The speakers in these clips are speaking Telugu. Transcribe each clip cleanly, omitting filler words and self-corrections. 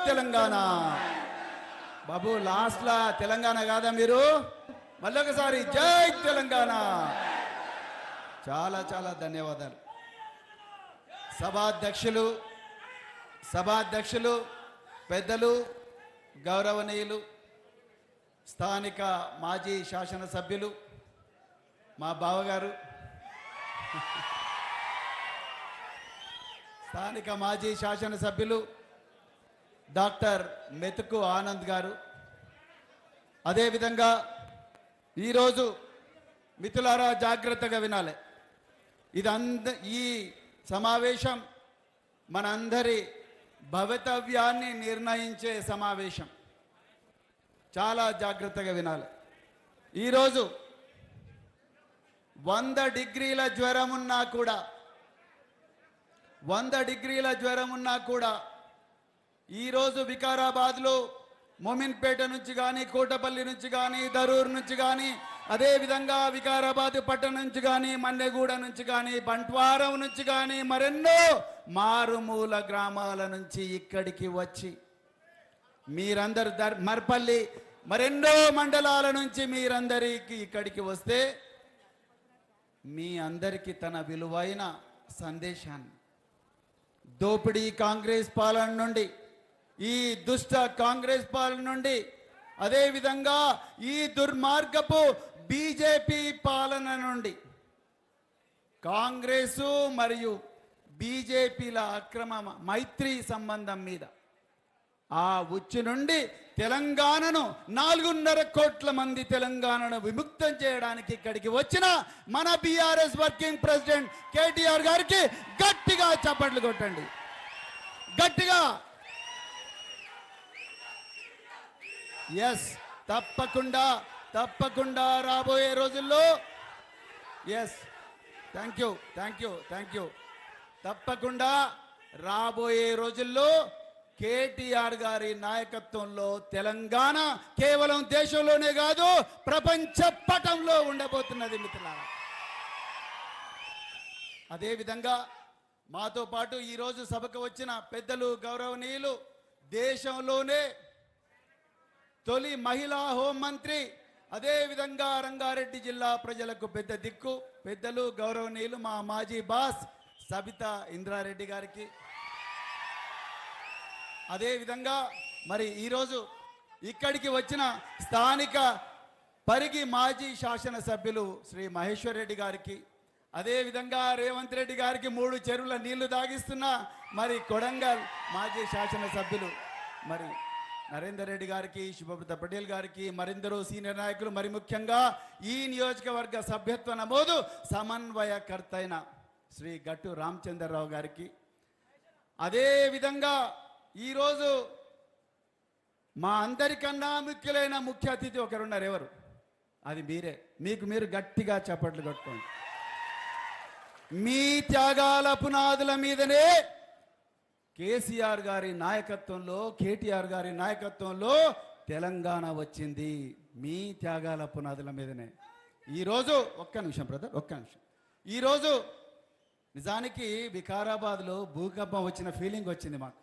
తెలంగాణ. బాబు లాస్ట్లా తెలంగాణ కాదా మీరు? మళ్ళొకసారి జై తెలంగాణ. చాలా చాలా ధన్యవాదాలు. సభాధ్యక్షులు పెద్దలు, గౌరవనీయులు, స్థానిక మాజీ శాసనసభ్యులు, మా బావగారు, స్థానిక మాజీ శాసనసభ్యులు డాక్టర్ మెతుకు ఆనంద్ గారు, అదేవిధంగా ఈరోజు మిత్రులారా జాగ్రత్తగా వినాలి. ఈ సమావేశం మనందరి భవితవ్యాన్ని నిర్ణయించే సమావేశం. చాలా జాగ్రత్తగా వినాలి. ఈరోజు 100 డిగ్రీల జ్వరం ఉన్నా కూడా ఈరోజు వికారాబాద్లో మోమిన్పేట నుంచి కానీ, కోటపల్లి నుంచి కానీ, దరూర్ నుంచి కానీ, అదేవిధంగా వికారాబాద్ పట్టణం నుంచి కానీ, మన్నెగూడ నుంచి కానీ, బంట్వారం నుంచి కానీ, మరెన్నో మారుమూల గ్రామాల నుంచి ఇక్కడికి వచ్చి మీరందరూ మర్పల్లి మరెన్నో మండలాల నుంచి మీరందరికీ ఇక్కడికి వస్తే మీ అందరికీ తన విలువైన సందేశాన్ని దోపిడీ కాంగ్రెస్ పాలన నుండి, ఈ దుష్ట కాంగ్రెస్ పాలన నుండి, అదేవిధంగా ఈ దుర్మార్గపు బీజేపీ పాలన నుండి, కాంగ్రెసు మరియు బీజేపీల అక్రమ మైత్రి సంబంధం మీద ఆ ఉచ్చు నుండి తెలంగాణను 4.5 కోట్ల మంది తెలంగాణను విముక్తం చేయడానికి ఇక్కడికి వచ్చిన మన బీఆర్ఎస్ వర్కింగ్ ప్రెసిడెంట్ కేటీఆర్ గారికి గట్టిగా చప్పట్లు కొట్టండి. గట్టిగా. ఎస్, తప్పకుండా రాబోయే రోజుల్లో, ఎస్, థ్యాంక్ యూ, తప్పకుండా రాబోయే రోజుల్లో కేటీఆర్ గారి నాయకత్వంలో తెలంగాణ కేవలం దేశంలోనే కాదు ప్రపంచ పటంలో ఉండబోతున్నది మిత్రులారా. అదేవిధంగా మాతో పాటు ఈరోజు సభకు వచ్చిన పెద్దలు, గౌరవనీయులు, దేశంలోనే తొలి మహిళా హోంమంత్రి, అదేవిధంగా రంగారెడ్డి జిల్లా ప్రజలకు పెద్ద దిక్కు, పెద్దలు, గౌరవనీయులు మా మాజీ బాస్ సబితా ఇంద్రారెడ్డి గారికి, అదేవిధంగా మరి ఈరోజు ఇక్కడికి వచ్చిన స్థానిక పరిగి మాజీ శాసనసభ్యులు శ్రీ మహేశ్వర్ రెడ్డి గారికి, అదేవిధంగా రేవంత్ రెడ్డి గారికి 3 చెరువుల నీళ్లు దాగిస్తున్న మరి కొడంగల్ మాజీ శాసనసభ్యులు మరి నరేందర్ రెడ్డి గారికి, శుభబ్రత పటేల్ గారికి, మరెందరో సీనియర్ నాయకులు, మరి ముఖ్యంగా ఈ నియోజకవర్గ సభ్యత్వ నమోదు సమన్వయకర్త అయిన శ్రీ గట్టు రామచంద్రరావు గారికి, అదేవిధంగా ఈరోజు మా అందరికన్నా ముఖ్యులైన ముఖ్య అతిథి ఒకరున్నారు. ఎవరు? అది మీరే. మీరు గట్టిగా చప్పట్లు కొట్టుకోండి. మీ త్యాగాల పునాదుల మీదనే కేసీఆర్ గారి నాయకత్వంలో, కేటీఆర్ గారి నాయకత్వంలో తెలంగాణ వచ్చింది. మీ త్యాగాల పునాదుల మీదనే. ఈరోజు ఒక్క నిమిషం బ్రదర్, ఒక్క నిమిషం. ఈరోజు నిజానికి వికారాబాద్లో భూకంపం వచ్చిన ఫీలింగ్ వచ్చింది మాకు.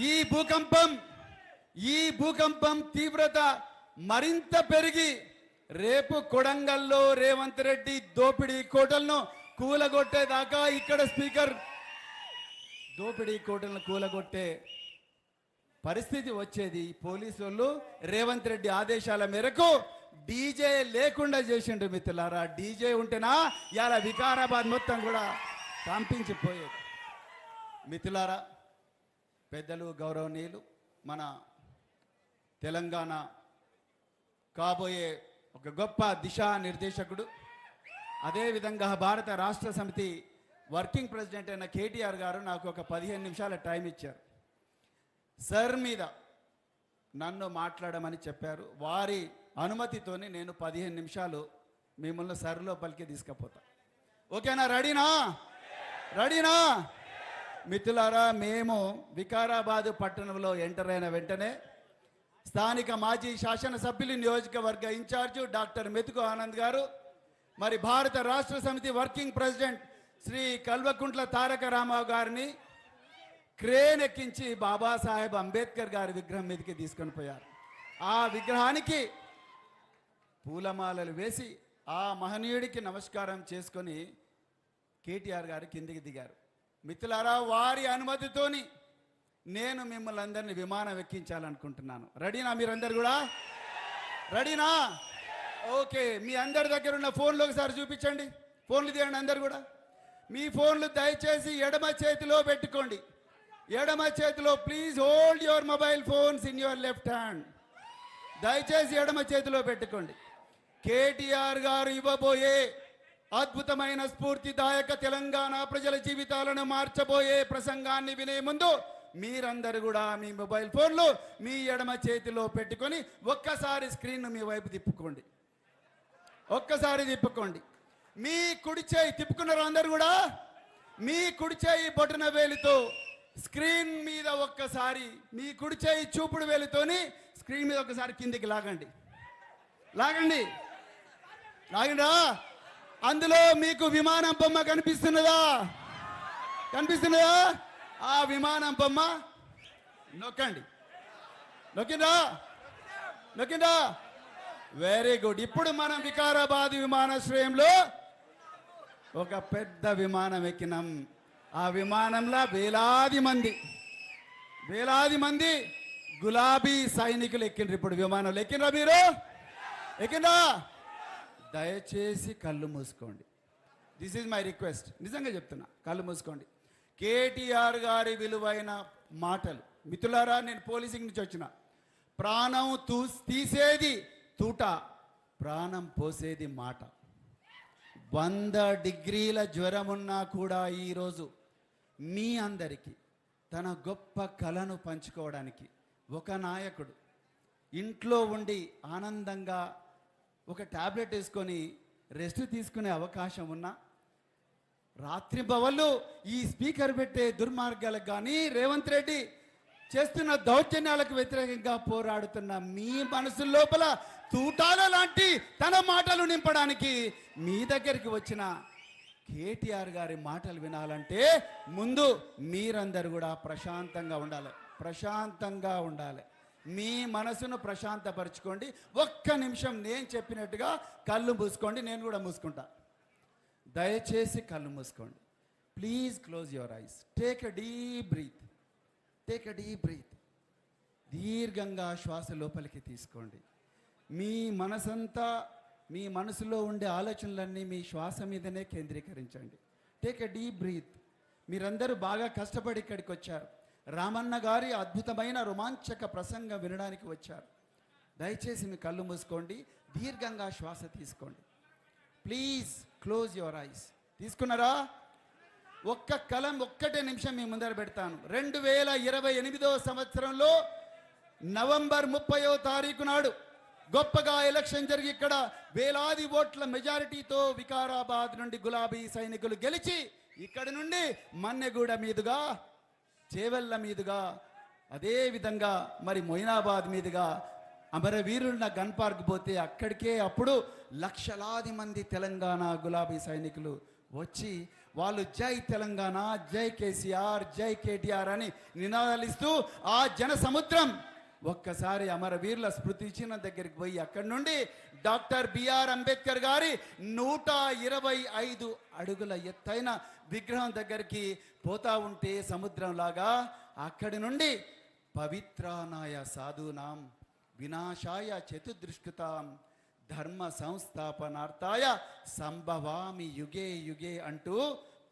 ఈ భూకంపం తీవ్రత మరింత పెరిగి రేపు కొడంగల్లో రేవంత్ రెడ్డి దోపిడీ కోటలను కూలగొట్టేదాకా, ఇక్కడ స్పీకర్ దోపిడీ కోటలను కూలగొట్టే పరిస్థితి వచ్చేది. పోలీసు వాళ్ళు రేవంత్ రెడ్డి ఆదేశాల మేరకు డీజే లేకుండా చేసిండు మిత్రులారా. డీజే ఉంటేనా ఇలా వికారాబాద్ మొత్తం కూడా కంపించిపోయేది. మిత్రులారా, పెద్దలు, గౌరవనీయులు, మన తెలంగాణ కాబోయే ఒక గొప్ప దిశా నిర్దేశకుడు, అదేవిధంగా భారత రాష్ట్ర సమితి వర్కింగ్ ప్రెసిడెంట్ అయిన కేటీఆర్ గారు నాకు ఒక 15 నిమిషాల టైం ఇచ్చారు. సర్ మీద నన్ను మాట్లాడమని చెప్పారు. వారి అనుమతితోనే నేను 15 నిమిషాలు మిమ్మల్ని సర్ లోపలికి తీసుకుపోతా. ఓకేనా? రెడీనా? మిత్రులారా, మేము వికారాబాద్ పట్టణంలో ఎంటర్ అయిన వెంటనే స్థానిక మాజీ శాసనసభ్యులు, నియోజకవర్గ ఇన్ఛార్జు డాక్టర్ మెతుకు ఆనంద్ గారు, మరి భారత రాష్ట్ర సమితి వర్కింగ్ ప్రెసిడెంట్ శ్రీ కల్వకుంట్ల తారక రామారావు గారిని, క్రేన్ ఎక్కించి బాబాసాహెబ్ అంబేద్కర్ గారి విగ్రహం మీదకి తీసుకొని పోయారు. ఆ విగ్రహానికి పూలమాలలు వేసి ఆ మహనీయుడికి నమస్కారం చేసుకొని కేటీఆర్ గారు కిందికి దిగారు. మిత్రులారా, వారి అనుమతితోని నేను మిమ్మల్ని అందరినీ విమానం ఎక్కించాలనుకుంటున్నాను. రెడీనా? మీరందరు కూడా రెడీనా? ఓకే, మీ అందరి దగ్గర ఉన్న ఫోన్లు ఒకసారి చూపించండి. ఫోన్లు తీయండి అందరు కూడా. మీ ఫోన్లు దయచేసి ఎడమ చేతిలో పెట్టుకోండి. ఎడమ చేతిలో. Please hold your mobile phones in your left hand. దయచేసి ఎడమ చేతిలో పెట్టుకోండి. కేటీఆర్ గారు ఇవ్వబోయే అద్భుతమైన స్ఫూర్తిదాయక తెలంగాణ ప్రజల జీవితాలను మార్చబోయే ప్రసంగాన్ని వినే ముందు మీరందరూ కూడా మీ మొబైల్ ఫోన్లు మీ ఎడమ చేతిలో పెట్టుకొని ఒక్కసారి స్క్రీన్ మీ వైపు తిప్పుకోండి. ఒక్కసారి తిప్పుకోండి. మీ కుడి చేయి తిప్పుకున్నారు అందరు కూడా. మీ కుడి చేయి బొటన వేలుతో స్క్రీన్ మీద ఒక్కసారి, మీ కుడి చేయి చూపుడు వేలుతోని స్క్రీన్ మీద ఒకసారి కిందికి లాగండి. లాగండి, లాగండా. అందులో మీకు విమానం బొమ్మ కనిపిస్తున్నదా? కనిపిస్తున్నదా? ఆ విమానం బొమ్మ నొక్కండి. నొక్కిందా? నొక్కిందా? Very good. ఇప్పుడు మనం వికారాబాద్ విమానాశ్రయంలో ఒక పెద్ద విమానం ఎక్కినాం. ఆ విమానంలో వేలాది మంది గులాబీ సైనికులు ఎక్కిండ్రు. ఇప్పుడు విమానంలో ఎక్కినరా? మీరు ఎక్కిందా? దయచేసి కళ్ళు మూసుకోండి. This is my request. నిజంగా చెప్తున్నా, కళ్ళు మూసుకోండి. కేటీఆర్ గారి విలువైన మాటలు. మిత్రులారా, నేను పోలీసింగ్ నుంచి వచ్చిన. ప్రాణం తీసేది తూట, ప్రాణం పోసేది మాట. 100 డిగ్రీల జ్వరం ఉన్నా కూడా ఈరోజు మీ అందరికీ తన గొప్ప కళను పంచుకోవడానికి ఒక నాయకుడు ఇంట్లో ఉండి ఆనందంగా ఒక టాబ్లెట్ వేసుకొని రెస్ట్ తీసుకునే అవకాశం ఉన్నా, రాత్రి బవళ్ళు ఈ స్పీకర్ పెట్టే దుర్మార్గాలకు కానీ రేవంత్ రెడ్డి చేస్తున్న దౌర్జన్యాలకు వ్యతిరేకంగా పోరాడుతున్న మీ మనసు లోపల తూటాల లాంటి తన మాటలు నింపడానికి మీ దగ్గరికి వచ్చిన కేటీఆర్ గారి మాటలు వినాలంటే ముందు మీరందరూ కూడా ప్రశాంతంగా ఉండాలి. ప్రశాంతంగా ఉండాలి. మీ మనసును ప్రశాంతపరచుకోండి. ఒక్క నిమిషం నేను చెప్పినట్టుగా కళ్ళు మూసుకోండి. నేను కూడా మూసుకుంటా. దయచేసి కళ్ళు మూసుకోండి. Please close your eyes. Take a deep breath. Take a deep breath. దీర్ఘంగా శ్వాస లోపలికి తీసుకోండి. మీ మనసంతా, మీ మనసులో ఉండే ఆలోచనలన్నీ మీ శ్వాస మీదనే కేంద్రీకరించండి. Take a deep breath. మీరందరూ బాగా కష్టపడి ఇక్కడికి వచ్చారు. రామన్న గారి అద్భుతమైన రోమాంచక ప్రసంగం వినడానికి వచ్చారు. దయచేసి మీ కళ్ళు మూసుకోండి. దీర్ఘంగా శ్వాస తీసుకోండి. Please close your ice. తీసుకున్నారా? ఒక్కటే నిమిషం మీ ముందర పెడతాను. 2028వ సంవత్సరంలో నవంబర్ 30వ తారీఖు నాడు గొప్పగా ఎలక్షన్ జరిగి ఇక్కడ వేలాది ఓట్ల మెజారిటీతో వికారాబాద్ నుండి గులాబీ సైనికులు గెలిచి ఇక్కడి నుండి మన్నెగూడ మీదుగా, చేవెళ్ళ మీదుగా, అదే విధంగా మరి మొయినాబాద్ మీదుగా అమరవీరుల గన్ పార్క్ పోతే అక్కడికే అప్పుడు లక్షలాది మంది తెలంగాణ గులాబీ సైనికులు వచ్చి వాళ్ళు జై తెలంగాణ, జై కేసీఆర్, జై కేటీఆర్ అని నినాదాలిస్తూ ఆ జన సముద్రం ఒక్కసారి అమరవీరుల స్మృతి చిహ్నం దగ్గరికి పోయి అక్కడి నుండి డాక్టర్ బిఆర్ అంబేద్కర్ గారి 125 అడుగుల ఎత్తైన విగ్రహం దగ్గరికి పోతా ఉంటే సముద్రంలాగా అక్కడి నుండి పవిత్రానాయ సాధూనాం వినాశాయ చతుదృష్కృతాం ధర్మ సంస్థాపనార్థాయ సంభవామి యుగే యుగే అంటూ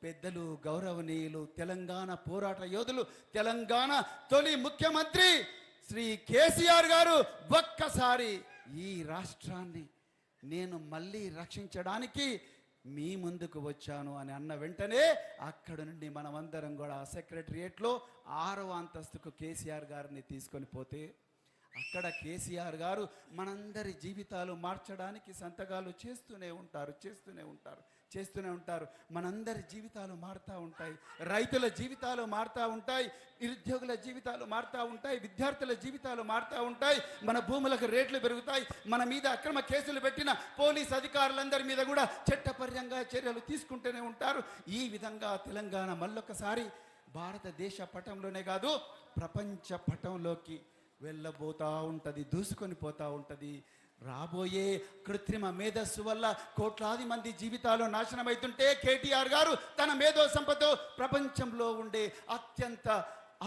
పెద్దలు, గౌరవనీయులు, తెలంగాణ పోరాట యోధులు, తెలంగాణ తొలి ముఖ్యమంత్రి శ్రీ కేసీఆర్ గారు ఒక్కసారి ఈ రాష్ట్రాన్ని నేను మళ్ళీ రక్షించడానికి మీ ముందుకు వచ్చాను అని అన్న వెంటనే అక్కడ నుండి మనమందరం కూడా సెక్రటరియేట్లో 6వ అంతస్తుకు కేసీఆర్ గారిని తీసుకొని పోతే అక్కడ కేసీఆర్ గారు మనందరి జీవితాలు మార్చడానికి సంతకాలు చేస్తూనే ఉంటారు. మనందరి జీవితాలు మారుతూ ఉంటాయి. రైతుల జీవితాలు మారుతూ ఉంటాయి. నిరుద్యోగుల జీవితాలు మారుతూ ఉంటాయి. విద్యార్థుల జీవితాలు మారుతూ ఉంటాయి. మన భూములకు రేట్లు పెరుగుతాయి. మన మీద అక్రమ కేసులు పెట్టిన పోలీస్ అధికారులందరి మీద కూడా చట్టపరంగా చర్యలు తీసుకుంటూనే ఉంటారు. ఈ విధంగా తెలంగాణ మళ్ళొకసారి భారతదేశ పటంలోనే కాదు ప్రపంచ పటంలోకి వెళ్ళబోతా ఉంటుంది, దూసుకొని పోతా ఉంటుంది. రాబోయే కృత్రిమ మేధస్సు వల్ల కోట్లాది మంది జీవితాలు నాశనమవుతుంటే కేటీఆర్ గారు తన మేధో సంపదతో ప్రపంచంలో ఉండే అత్యంత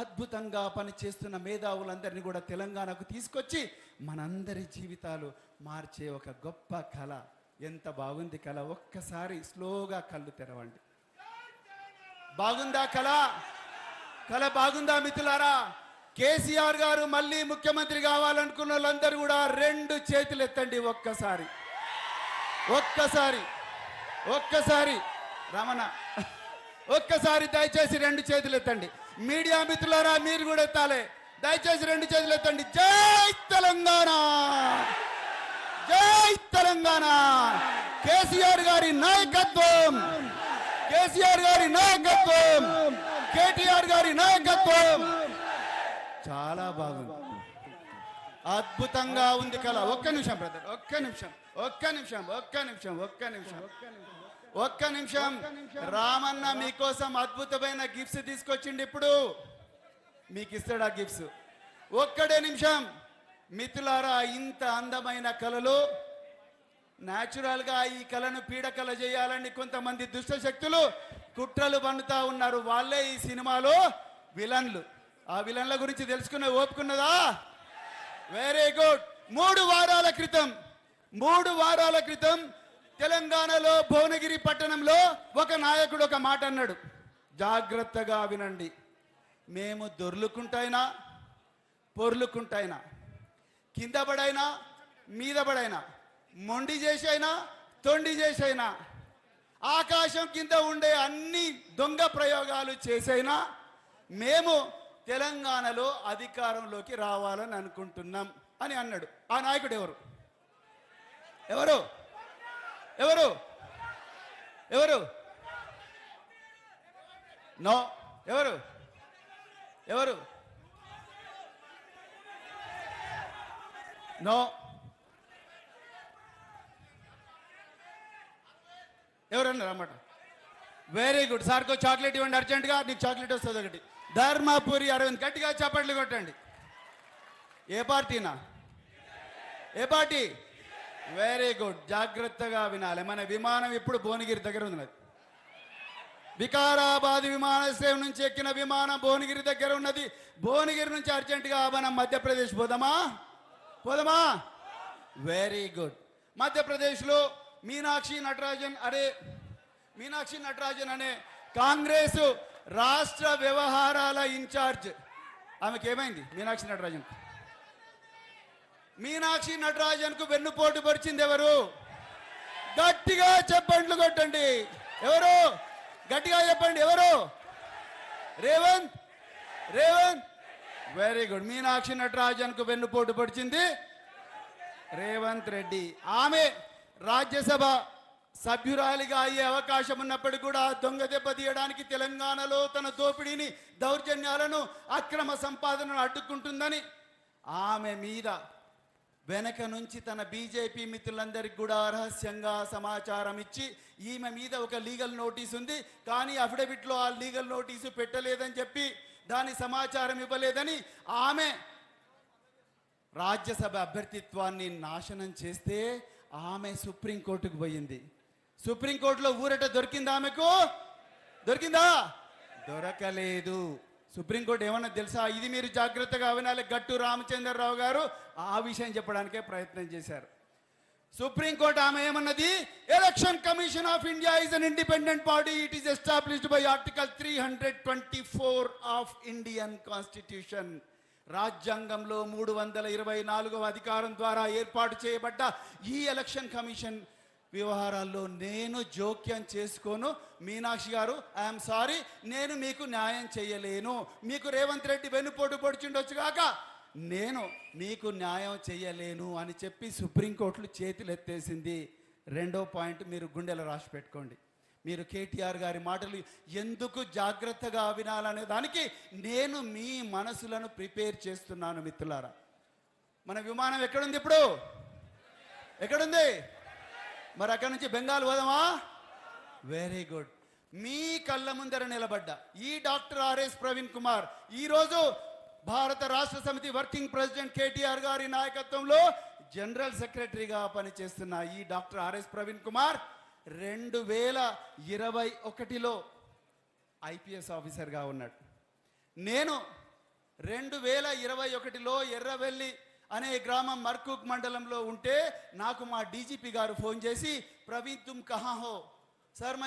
అద్భుతంగా పనిచేస్తున్న మేధావులందరినీ కూడా తెలంగాణకు తీసుకొచ్చి మనందరి జీవితాలు మార్చే ఒక గొప్ప కళ. ఎంత బాగుంది కళ! ఒక్కసారి స్లోగా కళ్ళు తెరవండి. బాగుందా కళ? కళ బాగుందా మిత్రులారా? కేసీఆర్ గారు మళ్ళీ ముఖ్యమంత్రి కావాలనుకున్న వాళ్ళందరూ కూడా 2 చేతులు ఎత్తండి. ఒక్కసారి ఒక్కసారి ఒక్కసారి రమణ ఒక్కసారి దయచేసి 2 చేతులు ఎత్తండి. మీడియా మిత్రులారా మీరు కూడా ఎత్తాలి. దయచేసి 2 చేతులు ఎత్తండి. జై తెలంగాణ, జై తెలంగాణ. కేసీఆర్ గారి నాయకత్వం, కేసీఆర్ గారి నాయకత్వం, కేటీఆర్ గారి నాయకత్వం. చాలా బాగుంది, అద్భుతంగా ఉంది కళ. ఒక్క నిమిషం బ్రదర్, ఒక్క నిమిషం, ఒక్క నిమిషం, ఒక్క నిమిషం, ఒక్క నిమిషం, ఒక్క నిమిషం. రామన్న మీకోసం అద్భుతమైన గిఫ్ట్స్ తీసుకొచ్చిండి. ఇప్పుడు మీకు ఇస్తాడు ఆ గిఫ్ట్స్. ఒక్కడే నిమిషం మిత్రులారా. ఇంత అందమైన కళలు న్యాచురల్గా ఈ కళను పీడకల చేయాలని కొంతమంది దుష్ట శక్తులు కుట్రలు పన్నుతా ఉన్నారు. వాళ్ళే ఈ సినిమాలో విలన్లు. ఆ విలన్ల గురించి తెలుసుకునే ఓపుకున్నదా? Very good. 3 వారాల క్రితం తెలంగాణలో భువనగిరి పట్టణంలో ఒక నాయకుడు ఒక మాట అన్నాడు. జాగ్రత్తగా వినండి. మేము దొర్లుకుంటైనా పొర్లుకుంటైనా కింద పడైనా మీద పడైనా మొండి చేసైనా తొండి చేసైనా ఆకాశం కింద ఉండే అన్ని దొంగ ప్రయోగాలు చేసైనా మేము తెలంగాణలో అధికారంలోకి రావాలని అనుకుంటున్నాం అని అన్నాడు. ఆ నాయకుడు ఎవరు? ఎవరు? ఎవరు? ఎవరు? నో. ఎవరు? ఎవరు? నో. ఎవరన్నారు అన్నమాట? Very good. సార్కో చాక్లెట్ ఇవ్వండి అర్జెంటుగా. నీకు చాక్లెట్ వస్తుంది ఒకటి. ధర్మపురి అరవింద్, గట్టిగా చప్పట్లు కొట్టండి. ఏ పార్టీనా? ఏ పార్టీ? Very good. జాగ్రత్తగా వినాలి. మన విమానం ఇప్పుడు భువనగిరి దగ్గర ఉన్నది. వికారాబాద్ విమానాశ్రయం నుంచి ఎక్కిన విమానం భువనగిరి దగ్గర ఉన్నది. భువనగిరి నుంచి అర్జెంటుగా మనం మధ్యప్రదేశ్ పోదామా? పోదామా? Very good. మధ్యప్రదేశ్లో మీనాక్షి నటరాజన్ అనే కాంగ్రెస్ రాష్ట్ర వ్యవహారాల ఇన్ఛార్జ్. ఆమెకి ఏమైంది? మీనాక్షి నటరాజన్ కు వెన్నుపోటు పరిచింది ఎవరు? గట్టిగా చెప్పండి కొట్టండి. ఎవరు? గట్టిగా చెప్పండి. ఎవరు? రేవంత్. Very good. మీనాక్షి నటరాజన్ కు వెన్నుపోటు పడిచింది రేవంత్ రెడ్డి. ఆమె రాజ్యసభ సభ్యురాలిగా అయ్యే అవకాశం ఉన్నప్పటికీ కూడా దొంగ దెబ్బ తీయడానికి తెలంగాణలో తన దోపిడీని, దౌర్జన్యాలను, అక్రమ సంపాదనను అడ్డుకుంటుందని ఆమె మీద వెనక నుంచి తన బీజేపీ మిత్రులందరికీ కూడా రహస్యంగా సమాచారం ఇచ్చి ఈమె మీద ఒక లీగల్ నోటీస్ ఉంది, కానీ అఫిడవిట్లో ఆ లీగల్ నోటీసు పెట్టలేదని చెప్పి దాని సమాచారం ఇవ్వలేదని ఆమె రాజ్యసభ అభ్యర్థిత్వాన్ని నాశనం చేస్తే ఆమె సుప్రీంకోర్టుకు పోయింది. సుప్రీంకోర్టులో ఊరట దొరికిందా? ఆమెకు దొరికిందా? దొరకలేదు. సుప్రీంకోర్టు ఏమన్నా తెలుసా? ఇది మీరు జాగ్రత్తగా వినాలి. గట్టు రామచంద్రరావు గారు ఆ విషయం చెప్పడానికే ప్రయత్నం చేశారు. సుప్రీంకోర్టు ఆమె ఏమన్నది? Election commission of India is an independent body. It is established by article 324 of Indian constitution. రాజ్యాంగంలో 324వ అధికారం ద్వారా ఏర్పాటు చేయబడ్డ ఈ ఎలక్షన్ కమిషన్ వ్యవహారాల్లో నేను జోక్యం చేసుకోను. మీనాక్షి గారు, ఐఎమ్ సారీ, నేను మీకు న్యాయం చేయలేను. మీకు రేవంత్ రెడ్డి వెన్నుపోటు పొడిచిండొచ్చు కాక నేను మీకు న్యాయం చేయలేను అని చెప్పి సుప్రీంకోర్టులు చేతులు ఎత్తేసింది. 2వ పాయింట్ మీరు గుండెలో రాసి పెట్టుకోండి. మీరు కేటీఆర్ గారి మాటలు ఎందుకు జాగ్రత్తగా వినాలనే దానికి నేను మీ మనసులను ప్రిపేర్ చేస్తున్నాను మిత్రులారా. మన విమానం ఎక్కడుంది? ఇప్పుడు ఎక్కడుంది? మరి అక్కడి నుంచి బెంగాల్ పోదామా? Very good. మీ కళ్ళ ముందర నిలబడ్డా ఈ డాక్టర్ ఆర్ఎస్ ప్రవీణ్ కుమార్ ఈరోజు భారత రాష్ట్ర సమితి వర్కింగ్ ప్రెసిడెంట్ కేటీఆర్ గారి నాయకత్వంలో జనరల్ సెక్రటరీగా పనిచేస్తున్న ఈ డాక్టర్ ఆర్ఎస్ ప్రవీణ్ కుమార్ 2021లో ఐపీఎస్ ఆఫీసర్గా ఉన్నాడు. నేను 2021లో ఎర్రవెల్లి అనే గ్రామం మర్కూక్ మండలంలో ఉంటే నాకు మా డీజీపీ గారు ఫోన్ చేసి, ప్రవీణ్ తుమ్ కహా హో సార్